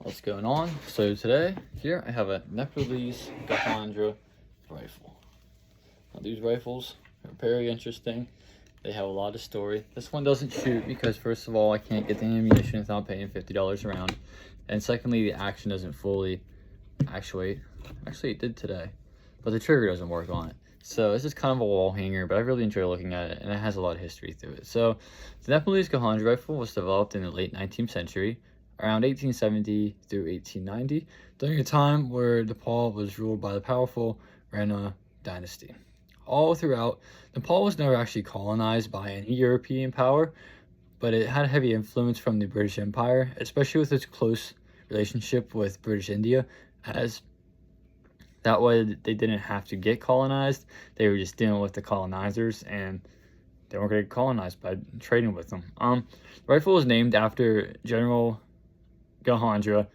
What's going on? So today, here I have a Nepalese Gahendra rifle. Now these rifles are very interesting. They have a lot of story. This one doesn't shoot because first of all, I can't get the ammunition without paying $50 a round. And secondly, the action doesn't fully actuate. Actually, it did today, but the trigger doesn't work on it. So this is kind of a wall hanger, but I really enjoy looking at it, and it has a lot of history through it. So the Nepalese Gahendra rifle was developed in the late 19th century, around 1870 through 1890, during a time where Nepal was ruled by the powerful Rana dynasty. All throughout, Nepal was never actually colonized by any European power, but it had a heavy influence from the British Empire, especially with its close relationship with British India, as that way they didn't have to get colonized. They were just dealing with the colonizers, and they weren't going to get colonized by trading with them. The rifle was named after General Gahendra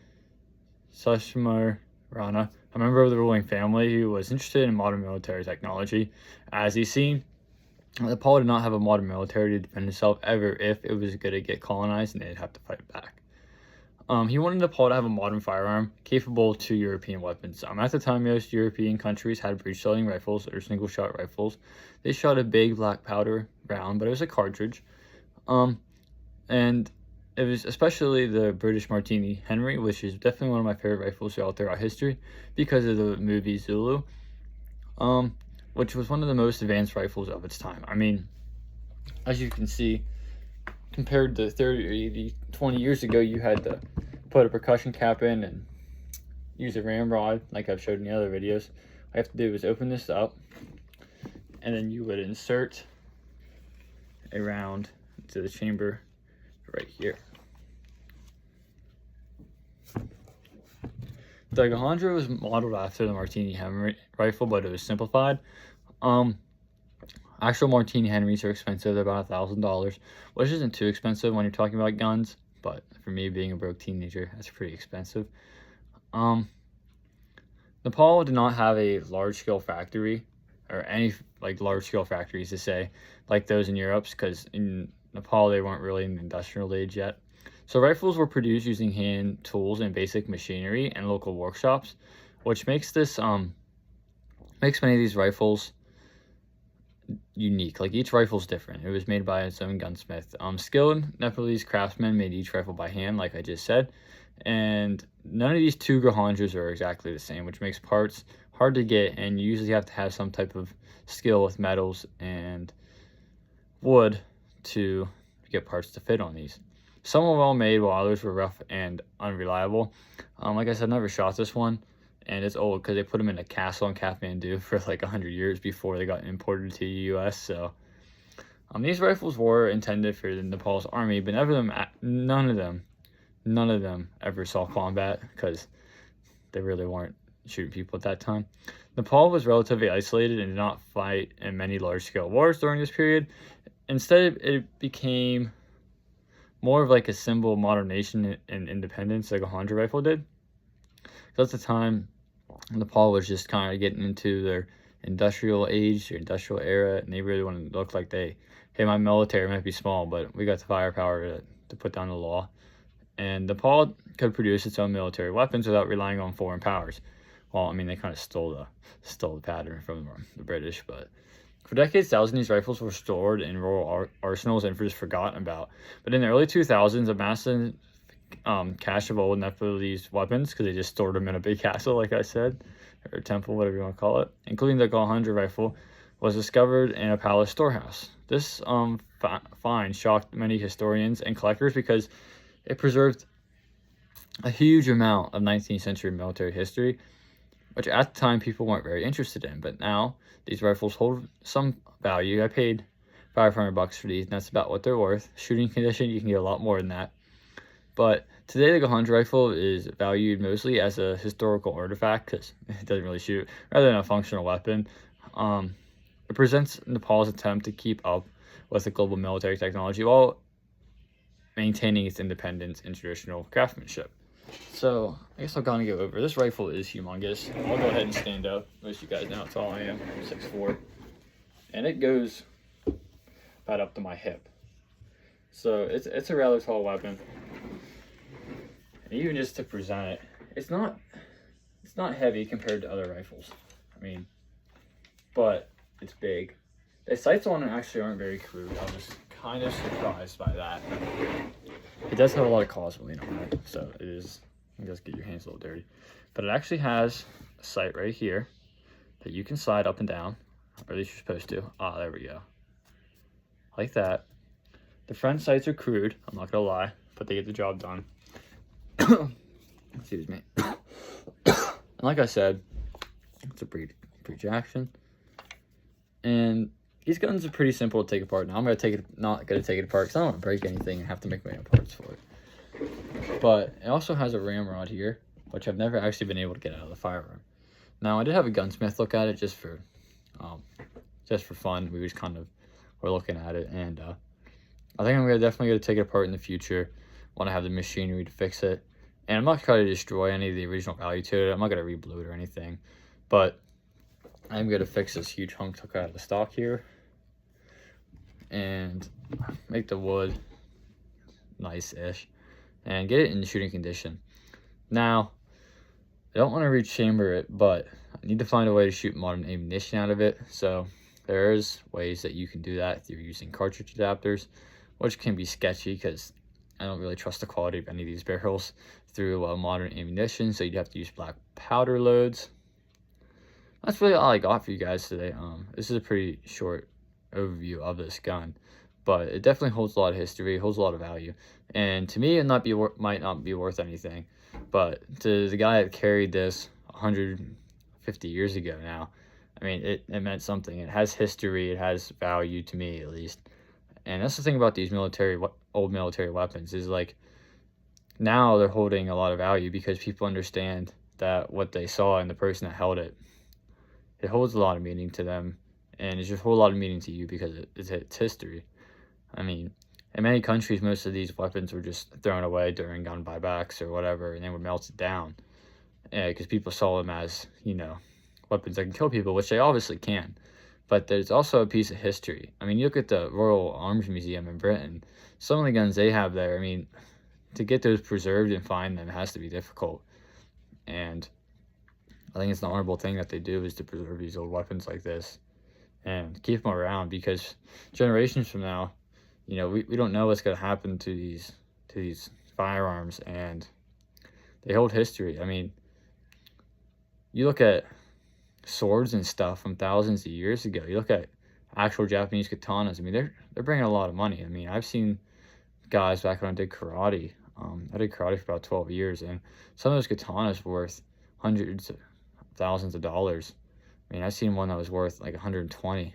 Sushma Rana, a member of the ruling family who was interested in modern military technology. As he's seen, Nepal did not have a modern military to defend itself ever if it was going to get colonized and they'd have to fight back. He wanted Nepal to have a modern firearm capable to European weapons. At the time, most European countries had breech-loading rifles or single-shot rifles. They shot a big black powder round, but it was a cartridge. And it was especially the British Martini Henry, which is definitely one of my favorite rifles throughout history because of the movie Zulu, which was one of the most advanced rifles of its time. I mean, as you can see, compared to 30, 20 years ago, you had to put a percussion cap in and use a ramrod like I've showed in the other videos. All I have to do is open this up, and then you would insert a round into the chamber right here. The Gahendra was modeled after the Martini Henry rifle, but it was simplified. Actual Martini Henrys are expensive. They're about $1,000, which isn't too expensive when you're talking about guns, but for me, being a broke teenager, that's pretty expensive. Nepal did not have a large-scale factory, or any large-scale factories to say, like those in Europe, because in Nepal, they weren't really in the industrial age yet. So rifles were produced using hand tools and basic machinery and local workshops, which makes this, makes many of these rifles unique. Like, each rifle's different. It was made by its own gunsmith. Skilled Nepalese craftsmen made each rifle by hand, like I just said, and none of these two Gahendras are exactly the same, which makes parts hard to get, and you usually have to have some type of skill with metals and wood to get parts to fit on these. Some were well made while others were rough and unreliable. Like I said, I never shot this one, and it's old because they put them in a castle in Kathmandu for like 100 years before they got imported to the US. So these rifles were intended for the Nepal's army, but none of them ever saw combat because they really weren't shooting people at that time. Nepal was relatively isolated and did not fight in many large-scale wars during this period. Instead, it became more of like a symbol of modern nation and independence, like a Gahendra rifle did. Because at the time, Nepal was just kind of getting into their industrial age, their industrial era, and they really wanted to look like hey, my military might be small, but we got the firepower to put down the law. And Nepal could produce its own military weapons without relying on foreign powers. Well, I mean, they kind of stole the pattern from the British, but for decades, thousands of these rifles were stored in rural arsenals and just forgotten about. But in the early 2000s, a massive cache of old Nepalese weapons, because they just stored them in a big castle, like I said, or temple, whatever you want to call it, including the Gahendra rifle, was discovered in a palace storehouse. This find shocked many historians and collectors because it preserved a huge amount of 19th century military history, which at the time people weren't very interested in. But now these rifles hold some value. I paid $500 for these, and that's about what they're worth. Shooting condition, you can get a lot more than that. But today, the Gahendra rifle is valued mostly as a historical artifact because it doesn't really shoot, rather than a functional weapon. It presents Nepal's attempt to keep up with the global military technology while maintaining its independence and traditional craftsmanship. So, I guess I'll kind of go over. This rifle is humongous. I'll go ahead and stand up. Most of you guys know how tall I am. I'm 6'4". And it goes about up to my hip. So, it's a rather tall weapon. And even just to present it, it's not heavy compared to other rifles. I mean, but it's big. The sights on it actually aren't very crude. I was kind of surprised by that. It does have a lot of cosmoline on it, so it is, you just get your hands a little dirty. But it actually has a sight right here that you can slide up and down, or at least you're supposed to. Ah, there we go. Like that. The front sights are crude, I'm not gonna lie, but they get the job done. Excuse me. And like I said, it's a pre-Jackson. And these guns are pretty simple to take apart. Now I'm not gonna take it apart because I don't want to break anything and have to make my own parts for it. But it also has a ramrod here, which I've never actually been able to get out of the firearm. Now I did have a gunsmith look at it just for fun. We just kind of were looking at it, and I think I'm definitely gonna take it apart in the future when I have the machinery to fix it. And I'm not trying to destroy any of the original value to it. I'm not gonna re-blue it or anything, but I'm gonna fix this huge hunk took out of the stock here and make the wood nice-ish and get it in shooting condition. Now, I don't want to rechamber it, but I need to find a way to shoot modern ammunition out of it. So there's ways that you can do that if you're using cartridge adapters, which can be sketchy because I don't really trust the quality of any of these barrels through modern ammunition. So you'd have to use black powder loads. That's really all I got for you guys today. This is a pretty short overview of this gun, but it definitely holds a lot of history, holds a lot of value, and to me it might not be worth anything, but to the guy that carried this 150 years ago now, I mean, it meant something. It has history, it has value to me at least. And that's the thing about these old military weapons is, like, now they're holding a lot of value because people understand that what they saw and the person that held it, it holds a lot of meaning to them, and it just holds a lot of meaning to you because it's history. I mean, in many countries, most of these weapons were just thrown away during gun buybacks or whatever, and they were melted down because people saw them as, you know, weapons that can kill people, which they obviously can. But there's also a piece of history. I mean, you look at the Royal Arms Museum in Britain, some of the guns they have there, I mean, to get those preserved and find them has to be difficult. And I think it's an honorable thing that they do is to preserve these old weapons like this and keep them around, because generations from now, you know, we don't know what's going to happen to these firearms, and they hold history. I mean, you look at swords and stuff from thousands of years ago. You look at actual Japanese katanas. I mean, they're bringing a lot of money. I mean, I've seen guys back when I did karate. I did karate for about 12 years, and some of those katanas were worth hundreds of thousands of dollars. I mean, I've seen one that was worth like 120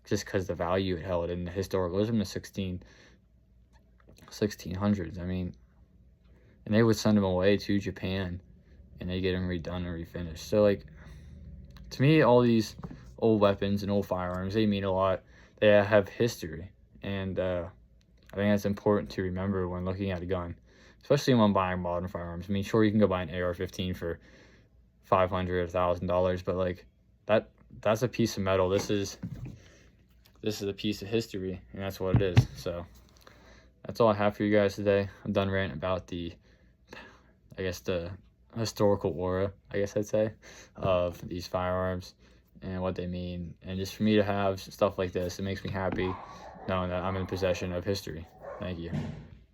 just because the value it held in the historical. It was in the 1600s. I mean, and they would send them away to Japan and they get them redone and refinished. So, like, to me, all these old weapons and old firearms, they mean a lot. They have history, and I think that's important to remember when looking at a gun, especially when buying modern firearms. I mean, sure, you can go buy an AR-15 for $500, $1,000, but like that's a piece of metal. This is a piece of history, and that's what it is. So that's all I have for you guys today. I'm done ranting about the historical aura, I guess I'd say, of these firearms and what they mean. And just for me to have stuff like this, it makes me happy knowing that I'm in possession of history. Thank you.